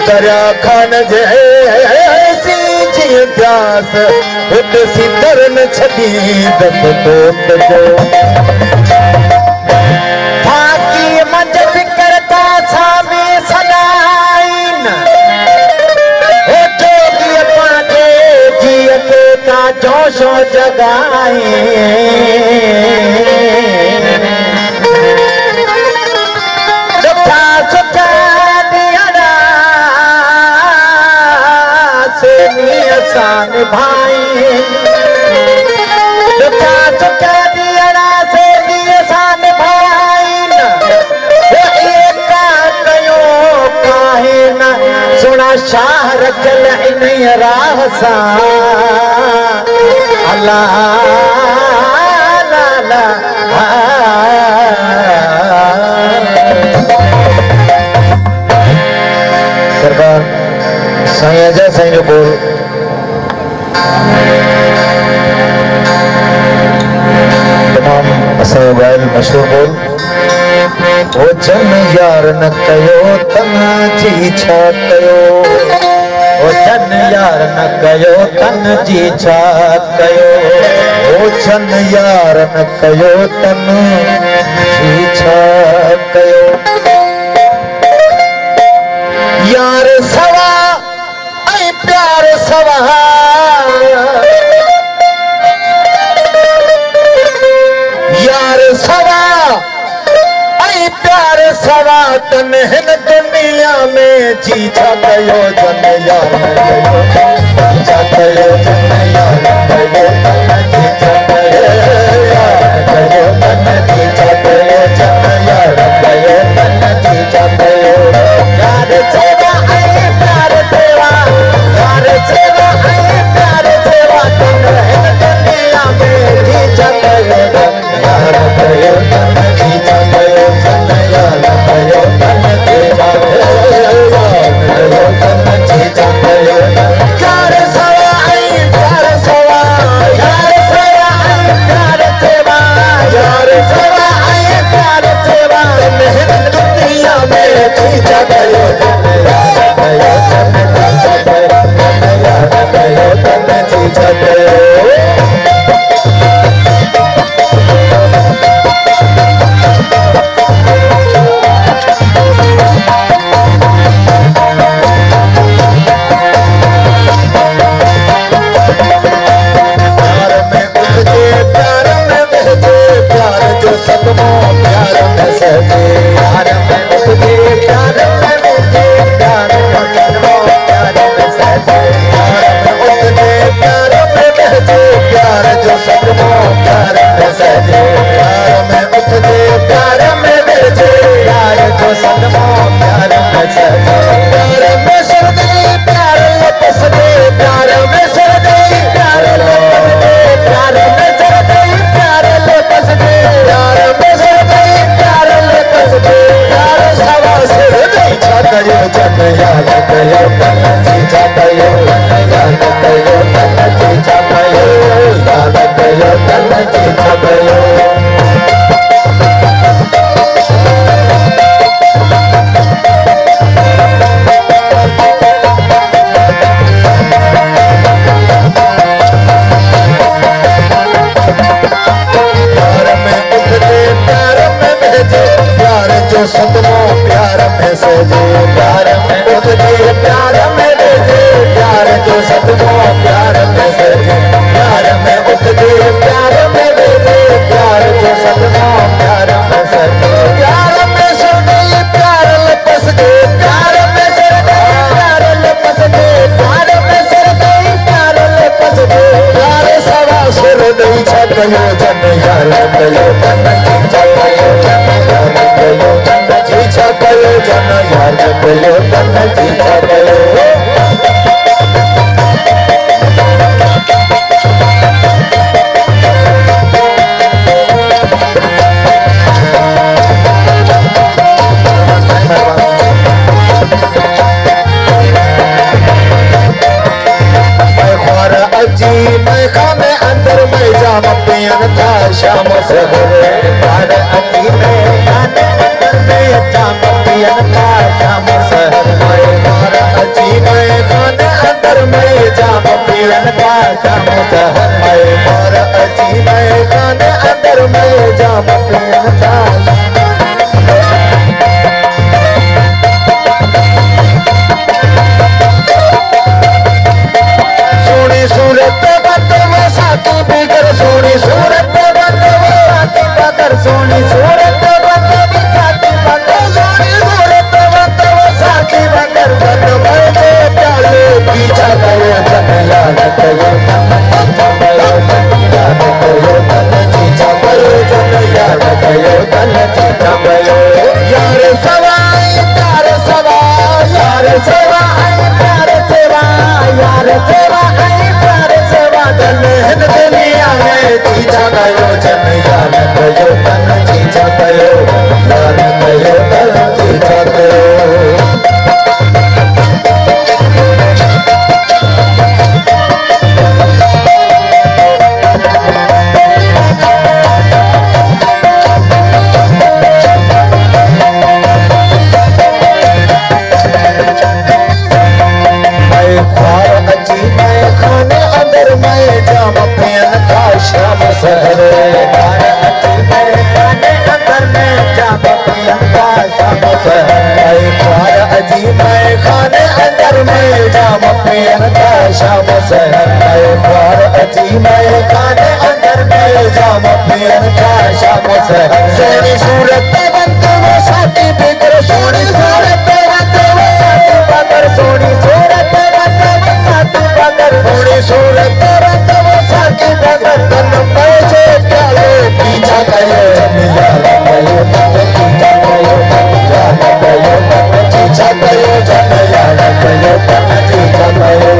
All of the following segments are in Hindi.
दरिया खान जैसी जी प्यास सी तरन छदी दस दोस्त जो फाकी मंजत करता छावे सदाइन ओ जोगी पाके जियत का जोशो जगाए भाई दुखा चुका दियरा से दियसान भाई वो एक कयो काहे न सुना शाह रखल इन राह सा अल्लाह ला ला सरकार साईं अजय साईं जो बोल तमाम असां गायल मशहूर बोल ओ जन यार न कयो तन जी छा कयो ओ जन यार न कयो तन जी छा कयो ओ जन यार न कयो तन जी छा कयो यार सवा ऐ प्यार सवा यार सवा ऐ प्यार सवा तन हिन दुनिया में जी छा कयो जन यार न कयो छा कयो जन यार न कयो तन जी छा कयो यार कयो तन जी छा कयो जन यार कयो तन जी छा कयो यार सेवा ऐ प्यार सेवा यार सेवा ऐ प्यार सेवा तन हिन दुनिया में जी छा कयो यार कयो तन जी छा कयो जन यार कयो तन जी छा कयो यार कयो तन जी छा कयो यार सवा ऐ प्यार सवा यार सेवा ऐ प्यार सेवा यार सवा ऐ प्यार सेवा तन हिन दुनिया में जी छा कयो यार कयो तन जी छा कयो यार कयो तन जी छा कयो सदमो प्यार में सजे यार में उपजे प्यार में मुझे प्यार में सदमो प्यार में सजे यार में उपजे प्यार में बहजे प्यार जो सदमो प्यार में सजे यार में उपजे प्यार में बहजे प्यार जो सदमो प्यार में सजे प्यार में सरदे प्यार लपस दे प्यार में सरदे प्यार लपस दे प्यार में सरदे प्यार लपस दे प्यार में सरदे प्यार लपस दे प्यार सवा सरदे छा कयो जन यार कयो तन जी छा कयो यार कयो तन जी छा कयो यार कयो तन जी छा कयो प्यार में उतरे प्यार में बेटे प्यार जो सदमो प्यार में सजे प्यार में उतरे प्यार में बेटे प्यार जो सदमो प्यार में सजे प्यार में सुनी प्यार लपस दे प्यार में सर गई प्यार लपस दे प्यार में सर गई प्यार लपस दे प्यार सवा सुर दई छकयो जन यार कयो तन की छकयो जन यार कयो तन की छकयो जन यार कयो तन की छकयो मैं खाने अंदर में जाम पियन था शाम सवेरे खाने अति में खाने अंदर में जाम पियन था शाम सवेरे मारा अति में खाने अंदर में जाम पियन था शाम सवेरे मारा अति में खाने अंदर में जाम पियन था सोनी सूरत बंदव सोनी सूरत बंदव साथी बंदव सोनी सूरत बंदव साथी बंदर बंदव दे प्याले पीछा कयो जन यार कयो तन चीचा कयो जन यार कयो तन चीचा कयो यार सवाई प्यार सवा यार सेवा आई प्यार सेवा यार सेवा आई प्यार सेवा धन दुनिया में चीचा कयो जन यार कयो तन चीचा कयो यार कयो तन चीचा कयो शाम सहरे खाने अंदर में जाम पियन का शाम सहरे खार अजी मैं खाने अंदर में जाम पियन का शाम सहरे खार अजी मैं खाने अंदर में जाम पियन का शाम सहरे सोनी सूरत बंदव साथी बिगर सोनी सूरत बंदव साथी बगर सोनी सूरत बंदव साथी बगर सोनी सूरत बंदव साथी बगर तन पैसे प्याले पीछा कयो जन यार कयो तन पीछा कयो यार कयो तन पीछा कयो जन यार कयो तन पीछा कयो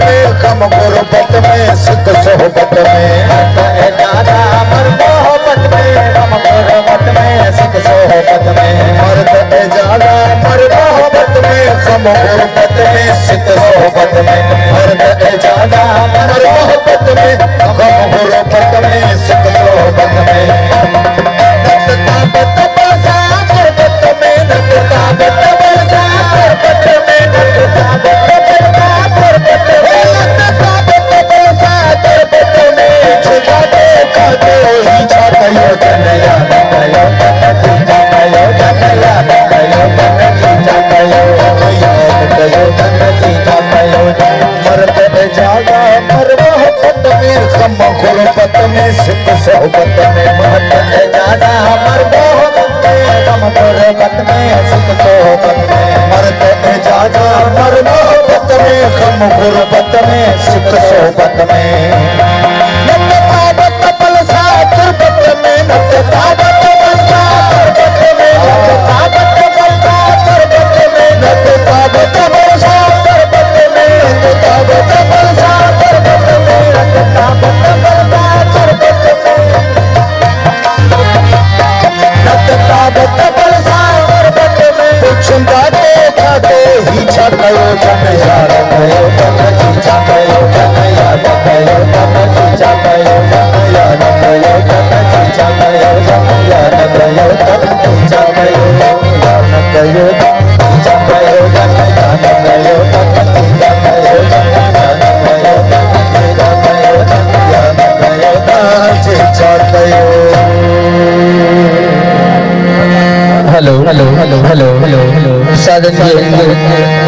गुरबत में सिख सोहबत में दादा मर मोहब्बत में हम गुरबत में सिख सोहबत में मर्द ज्यादा मर मोहब्बत में हम गुरबत में सिख सोहबत में मर्द ज्यादा मर मोहब्बत में हम गुरबत में सिख सोहबत में साधन के